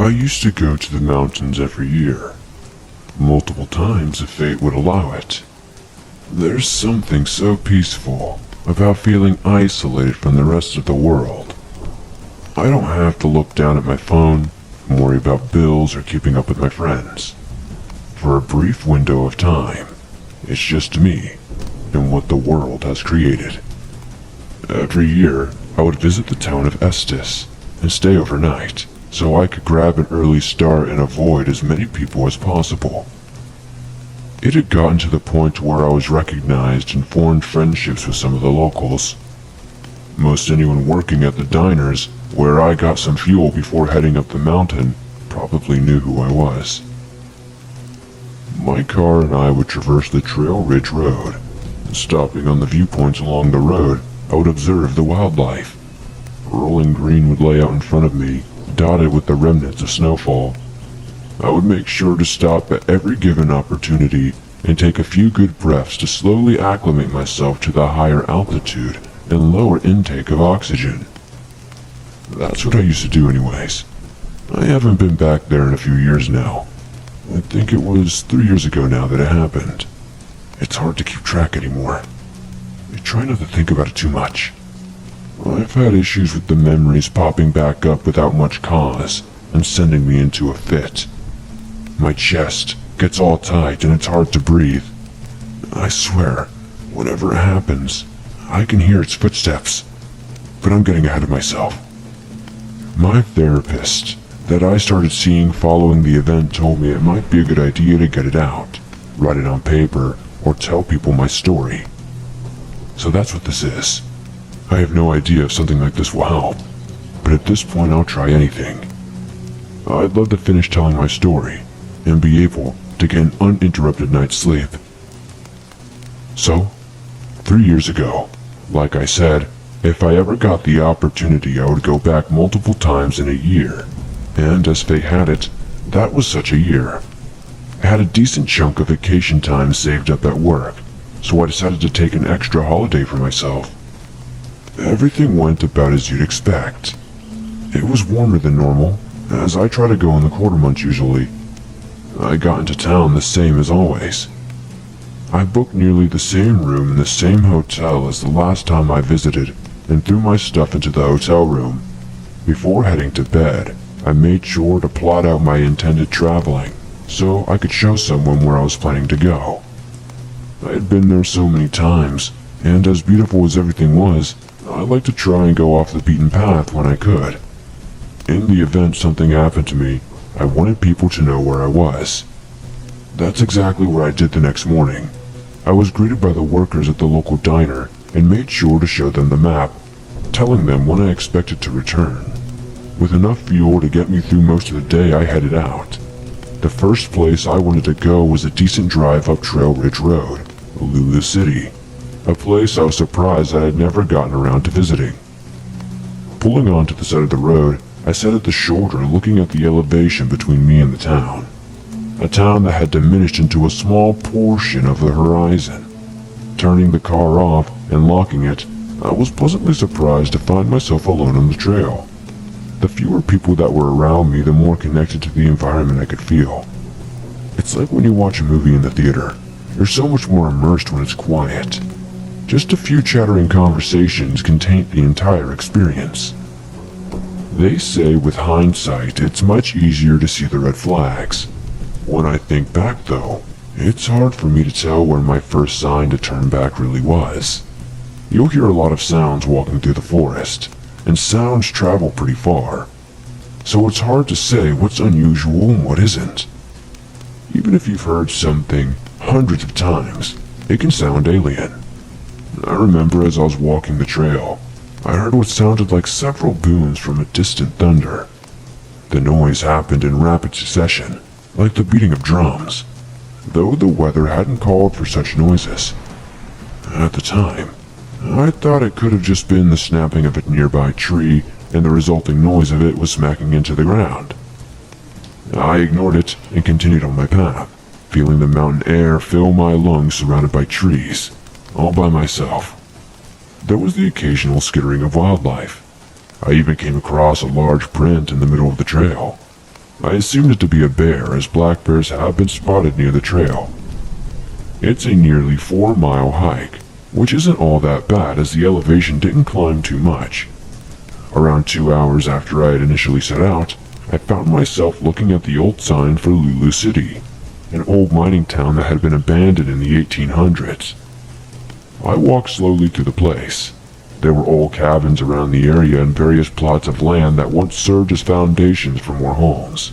I used to go to the mountains every year, multiple times if fate would allow it. There's something so peaceful about feeling isolated from the rest of the world. I don't have to look down at my phone and worry about bills or keeping up with my friends. For a brief window of time, it's just me and what the world has created. Every year, I would visit the town of Estes and stay overnight, so I could grab an early start and avoid as many people as possible. It had gotten to the point where I was recognized and formed friendships with some of the locals. Most anyone working at the diners, where I got some fuel before heading up the mountain, probably knew who I was. My car and I would traverse the Trail Ridge Road, and stopping on the viewpoints along the road, I would observe the wildlife. Rolling green would lay out in front of me, dotted with the remnants of snowfall. I would make sure to stop at every given opportunity and take a few good breaths to slowly acclimate myself to the higher altitude and lower intake of oxygen. That's what I used to do anyways. I haven't been back there in a few years now. I think it was 3 years ago now that it happened. It's hard to keep track anymore. I try not to think about it too much. I've had issues with the memories popping back up without much cause and sending me into a fit. My chest gets all tight and it's hard to breathe. I swear, whenever it happens, I can hear its footsteps. But I'm getting ahead of myself. My therapist that I started seeing following the event told me it might be a good idea to get it out, write it on paper, or tell people my story. So that's what this is. I have no idea if something like this will help, but at this point I'll try anything. I'd love to finish telling my story and be able to get an uninterrupted night's sleep. So, 3 years ago, like I said, if I ever got the opportunity I would go back multiple times in a year, and as fate had it, that was such a year. I had a decent chunk of vacation time saved up at work, so I decided to take an extra holiday for myself. Everything went about as you'd expect. It was warmer than normal, as I try to go in the quarter months usually. I got into town the same as always. I booked nearly the same room in the same hotel as the last time I visited and threw my stuff into the hotel room. Before heading to bed, I made sure to plot out my intended traveling so I could show someone where I was planning to go. I had been there so many times, and as beautiful as everything was, I liked to try and go off the beaten path when I could. In the event something happened to me, I wanted people to know where I was. That's exactly what I did the next morning. I was greeted by the workers at the local diner and made sure to show them the map, telling them when I expected to return. With enough fuel to get me through most of the day, I headed out. The first place I wanted to go was a decent drive up Trail Ridge Road, Lulu City, a place I was surprised I had never gotten around to visiting. Pulling onto the side of the road, I sat at the shoulder looking at the elevation between me and the town. A town that had diminished into a small portion of the horizon. Turning the car off and locking it, I was pleasantly surprised to find myself alone on the trail. The fewer people that were around me, the more connected to the environment I could feel. It's like when you watch a movie in the theater. You're so much more immersed when it's quiet. Just a few chattering conversations can taint the entire experience. They say with hindsight, it's much easier to see the red flags. When I think back though, it's hard for me to tell where my first sign to turn back really was. You'll hear a lot of sounds walking through the forest, and sounds travel pretty far. So it's hard to say what's unusual and what isn't. Even if you've heard something hundreds of times, it can sound alien. I remember as I was walking the trail, I heard what sounded like several booms from a distant thunder. The noise happened in rapid succession, like the beating of drums, though the weather hadn't called for such noises. At the time, I thought it could have just been the snapping of a nearby tree and the resulting noise of it was smacking into the ground. I ignored it and continued on my path, feeling the mountain air fill my lungs surrounded by trees, all by myself. There was the occasional skittering of wildlife. I even came across a large print in the middle of the trail. I assumed it to be a bear, as black bears have been spotted near the trail. It's a nearly 4-mile hike, which isn't all that bad as the elevation didn't climb too much. Around 2 hours after I had initially set out, I found myself looking at the old sign for Lulu City, an old mining town that had been abandoned in the 1800s. I walked slowly through the place. There were old cabins around the area and various plots of land that once served as foundations for more homes.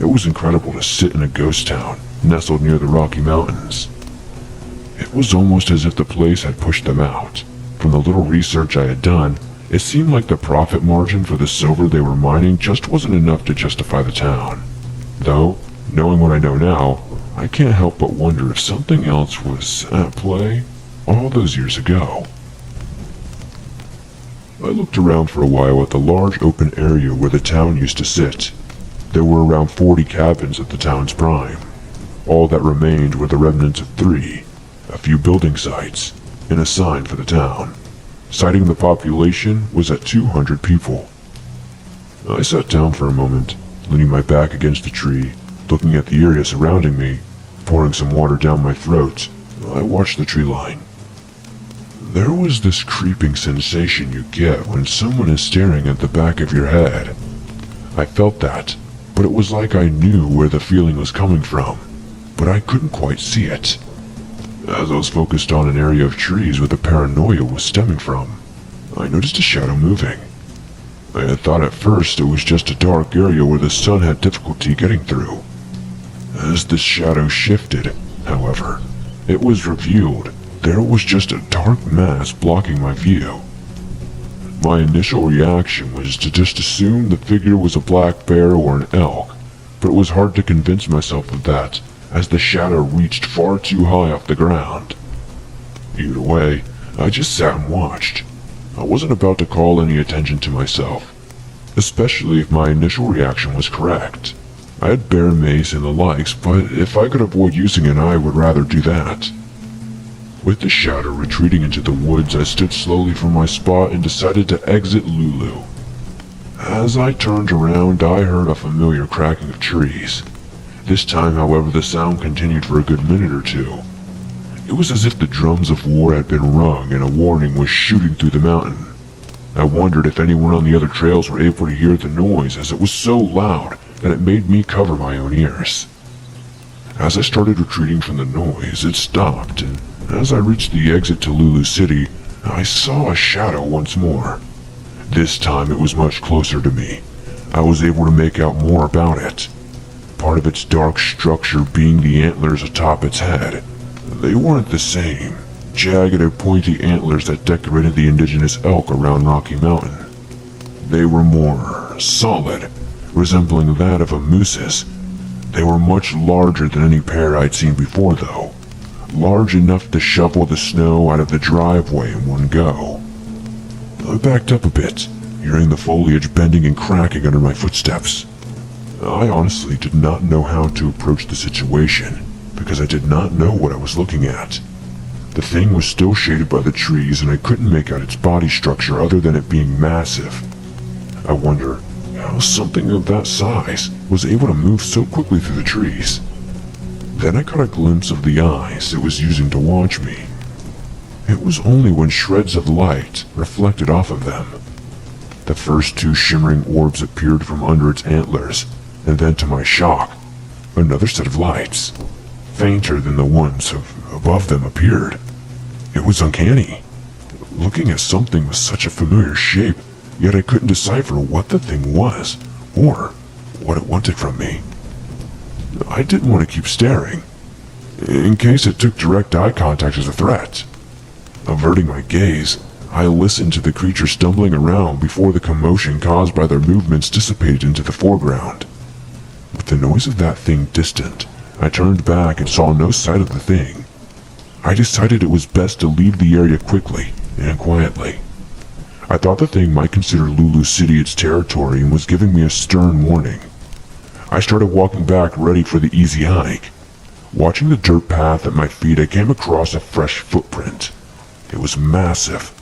It was incredible to sit in a ghost town, nestled near the Rocky Mountains. It was almost as if the place had pushed them out. From the little research I had done, it seemed like the profit margin for the silver they were mining just wasn't enough to justify the town. Though, knowing what I know now, I can't help but wonder if something else was at play all those years ago. I looked around for a while at the large open area where the town used to sit. There were around 40 cabins at the town's prime. All that remained were the remnants of 3, a few building sites, and a sign for the town. Citing the population was at 200 people. I sat down for a moment, leaning my back against the tree, looking at the area surrounding me, pouring some water down my throat. I watched the tree line. There was this creeping sensation you get when someone is staring at the back of your head. I felt that, but it was like I knew where the feeling was coming from, but I couldn't quite see it. As I was focused on an area of trees where the paranoia was stemming from, I noticed a shadow moving. I had thought at first it was just a dark area where the sun had difficulty getting through. As the shadow shifted, however, it was revealed there was just a dark mass blocking my view. My initial reaction was to just assume the figure was a black bear or an elk, but it was hard to convince myself of that, as the shadow reached far too high off the ground. Either way, I just sat and watched. I wasn't about to call any attention to myself, especially if my initial reaction was correct. I had bear mace and the likes, but if I could avoid using it, I would rather do that. With the shadow retreating into the woods, I stood slowly from my spot and decided to exit Lulu. As I turned around, I heard a familiar cracking of trees. This time, however, the sound continued for a good minute or two. It was as if the drums of war had been rung and a warning was shooting through the mountain. I wondered if anyone on the other trails were able to hear the noise, as it was so loud that it made me cover my own ears. As I started retreating from the noise, it stopped, and as I reached the exit to Lulu City, I saw a shadow once more. This time it was much closer to me. I was able to make out more about it. Part of its dark structure being the antlers atop its head. They weren't the same, jagged and pointy antlers that decorated the indigenous elk around Rocky Mountain. They were more solid, resembling that of a moose's. They were much larger than any pair I'd seen before, though. Large enough to shovel the snow out of the driveway in one go. I backed up a bit, hearing the foliage bending and cracking under my footsteps. I honestly did not know how to approach the situation, because I did not know what I was looking at. The thing was still shaded by the trees, and I couldn't make out its body structure other than it being massive. I wonder how something of that size was able to move so quickly through the trees. Then I caught a glimpse of the eyes it was using to watch me. It was only when shreds of light reflected off of them. The first 2 shimmering orbs appeared from under its antlers, and then to my shock, another set of lights, fainter than the ones above them, appeared. It was uncanny, looking at something with such a familiar shape, yet I couldn't decipher what the thing was, or what it wanted from me. I didn't want to keep staring, in case it took direct eye contact as a threat. Averting my gaze, I listened to the creature stumbling around before the commotion caused by their movements dissipated into the foreground. With the noise of that thing distant, I turned back and saw no sight of the thing. I decided it was best to leave the area quickly and quietly. I thought the thing might consider Lulu City its territory and was giving me a stern warning. I started walking back, ready for the easy hike. Watching the dirt path at my feet, I came across a fresh footprint. It was massive.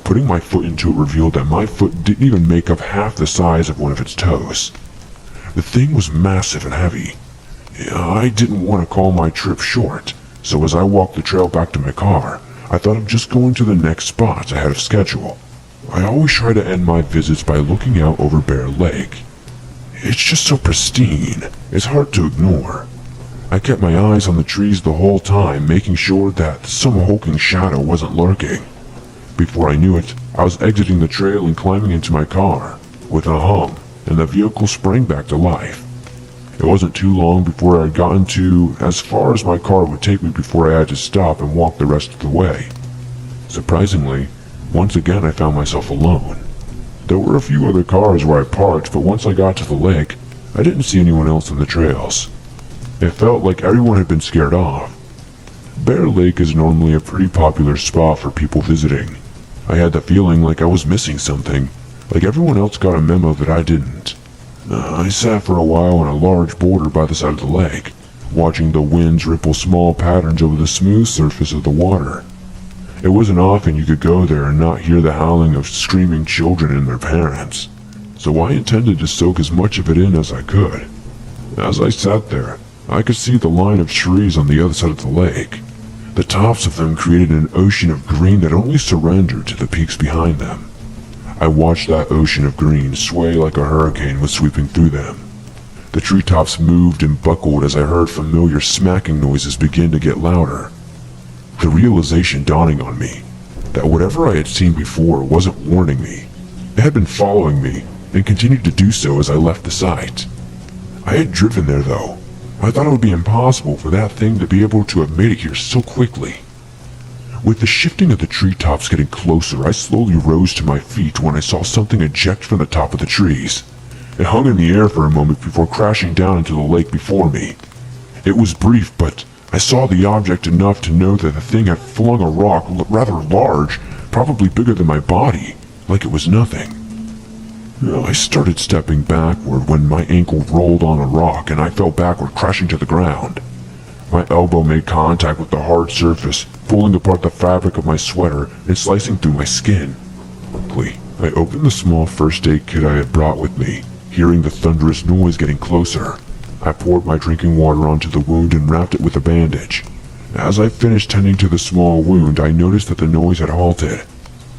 Putting my foot into it revealed that my foot didn't even make up half the size of one of its toes. The thing was massive and heavy. I didn't want to call my trip short, so as I walked the trail back to my car, I thought of just going to the next spot ahead of schedule. I always try to end my visits by looking out over Bear Lake. It's just so pristine, it's hard to ignore. I kept my eyes on the trees the whole time, making sure that some hulking shadow wasn't lurking. Before I knew it, I was exiting the trail and climbing into my car. With a hum, and the vehicle sprang back to life. It wasn't too long before I had gotten to as far as my car would take me before I had to stop and walk the rest of the way. Surprisingly, once again I found myself alone. There were a few other cars where I parked, but once I got to the lake, I didn't see anyone else on the trails. It felt like everyone had been scared off. Bear Lake is normally a pretty popular spot for people visiting. I had the feeling like I was missing something, like everyone else got a memo that I didn't. I sat for a while on a large boulder by the side of the lake, watching the winds ripple small patterns over the smooth surface of the water. It wasn't often you could go there and not hear the howling of screaming children and their parents, so I intended to soak as much of it in as I could. As I sat there, I could see the line of trees on the other side of the lake. The tops of them created an ocean of green that only surrendered to the peaks behind them. I watched that ocean of green sway like a hurricane was sweeping through them. The treetops moved and buckled as I heard familiar smacking noises begin to get louder. The realization dawning on me that whatever I had seen before wasn't warning me. It had been following me and continued to do so as I left the site. I had driven there though. I thought it would be impossible for that thing to be able to have made it here so quickly. With the shifting of the treetops getting closer, I slowly rose to my feet when I saw something eject from the top of the trees. It hung in the air for a moment before crashing down into the lake before me. It was brief, but I saw the object enough to know that the thing had flung a rock rather large, probably bigger than my body, like it was nothing. I started stepping backward when my ankle rolled on a rock and I fell backward, crashing to the ground. My elbow made contact with the hard surface, pulling apart the fabric of my sweater and slicing through my skin. Quickly, I opened the small first aid kit I had brought with me, hearing the thunderous noise getting closer. I poured my drinking water onto the wound and wrapped it with a bandage. As I finished tending to the small wound, I noticed that the noise had halted.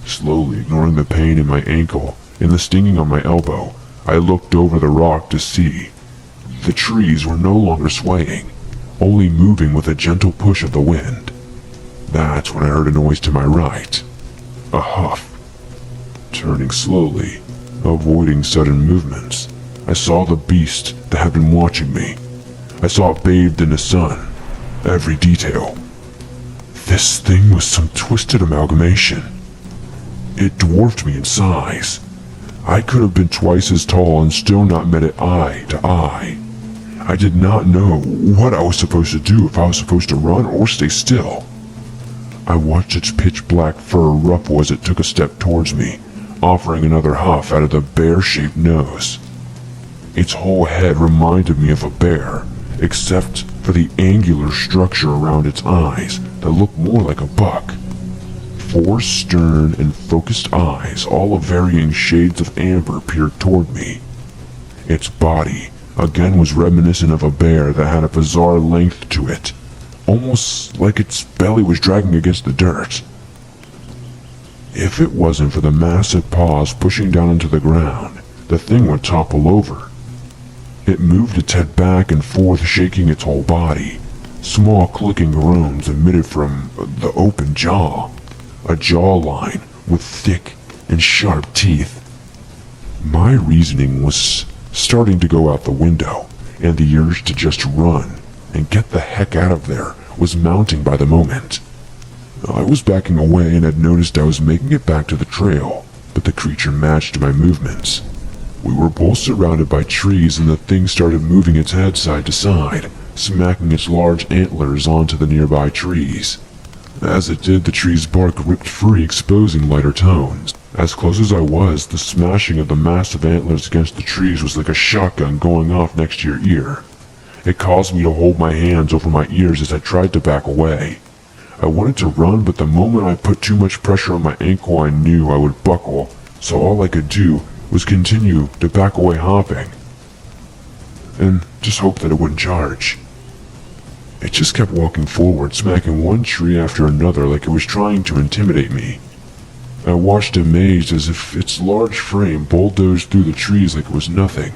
Slowly ignoring the pain in my ankle and the stinging on my elbow, I looked over the rock to see. The trees were no longer swaying, only moving with a gentle push of the wind. That's when I heard a noise to my right. A huff. Turning slowly, avoiding sudden movements, I saw the beast that had been watching me. I saw it bathed in the sun, every detail. This thing was some twisted amalgamation. It dwarfed me in size. I could have been twice as tall and still not met it eye to eye. I did not know what I was supposed to do, if I was supposed to run or stay still. I watched its pitch black fur ruffle as it took a step towards me, offering another huff out of the bear-shaped nose. Its whole head reminded me of a bear, except for the angular structure around its eyes that looked more like a buck. 4 stern and focused eyes, all of varying shades of amber, peered toward me. Its body, again, was reminiscent of a bear that had a bizarre length to it, almost like its belly was dragging against the dirt. If it wasn't for the massive paws pushing down into the ground, the thing would topple over. It moved its head back and forth, shaking its whole body. Small clicking groans emitted from the open jaw, a jawline with thick and sharp teeth. My reasoning was starting to go out the window, and the urge to just run and get the heck out of there was mounting by the moment. I was backing away and had noticed I was making it back to the trail, but the creature matched my movements. We were both surrounded by trees, and the thing started moving its head side to side, smacking its large antlers onto the nearby trees. As it did, the tree's bark ripped free, exposing lighter tones. As close as I was, the smashing of the massive antlers against the trees was like a shotgun going off next to your ear. It caused me to hold my hands over my ears as I tried to back away. I wanted to run, but the moment I put too much pressure on my ankle, I knew I would buckle, so all I could do was continue to back away, hopping. and just hoped that it wouldn't charge. It just kept walking forward, smacking one tree after another like it was trying to intimidate me. I watched amazed as if its large frame bulldozed through the trees like it was nothing.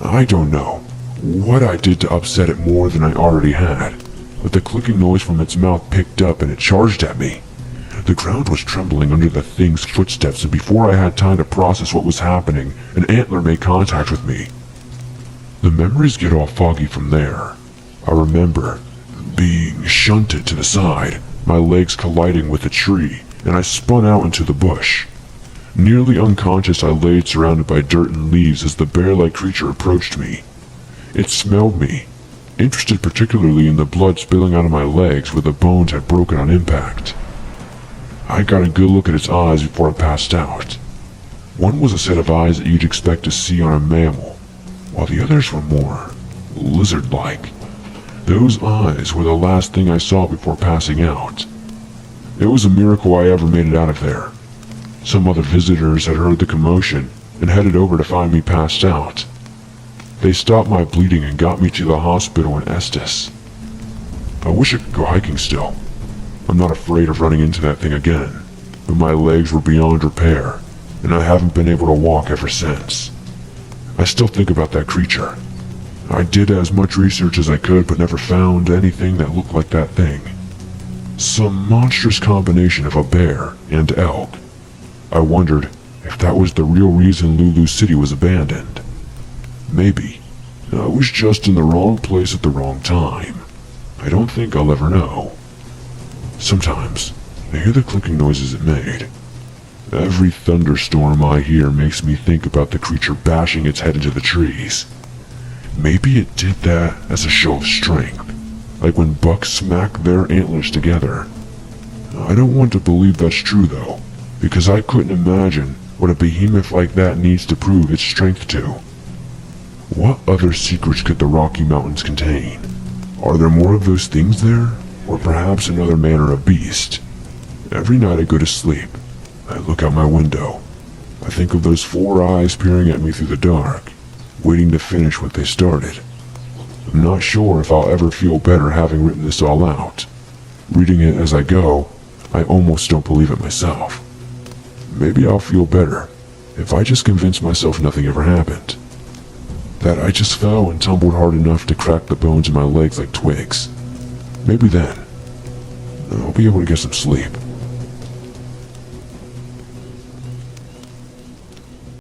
I don't know what I did to upset it more than I already had, but the clicking noise from its mouth picked up and it charged at me. The ground was trembling under the thing's footsteps, and before I had time to process what was happening, an antler made contact with me. The memories get all foggy from there. I remember being shunted to the side, my legs colliding with a tree, and I spun out into the bush. Nearly unconscious, I laid surrounded by dirt and leaves as the bear-like creature approached me. It smelled me, interested particularly in the blood spilling out of my legs where the bones had broken on impact. I got a good look at its eyes before I passed out. One was a set of eyes that you'd expect to see on a mammal, while the others were more lizard-like. Those eyes were the last thing I saw before passing out. It was a miracle I ever made it out of there. Some other visitors had heard the commotion and headed over to find me passed out. They stopped my bleeding and got me to the hospital in Estes. I wish I could go hiking still. I'm not afraid of running into that thing again, but my legs were beyond repair, and I haven't been able to walk ever since. I still think about that creature. I did as much research as I could, but never found anything that looked like that thing. Some monstrous combination of a bear and elk. I wondered if that was the real reason Lulu City was abandoned. Maybe. I was just in the wrong place at the wrong time. I don't think I'll ever know. Sometimes, I hear the clicking noises it made. Every thunderstorm I hear makes me think about the creature bashing its head into the trees. Maybe it did that as a show of strength, like when bucks smack their antlers together. I don't want to believe that's true though, because I couldn't imagine what a behemoth like that needs to prove its strength to. What other secrets could the Rocky Mountains contain? Are there more of those things there? Or perhaps another man or a beast? Every night I go to sleep, I look out my window. I think of those 4 eyes peering at me through the dark, waiting to finish what they started. I'm not sure if I'll ever feel better having written this all out. Reading it as I go, I almost don't believe it myself. Maybe I'll feel better if I just convince myself nothing ever happened. That I just fell and tumbled hard enough to crack the bones in my legs like twigs. Maybe then, I'll be able to get some sleep.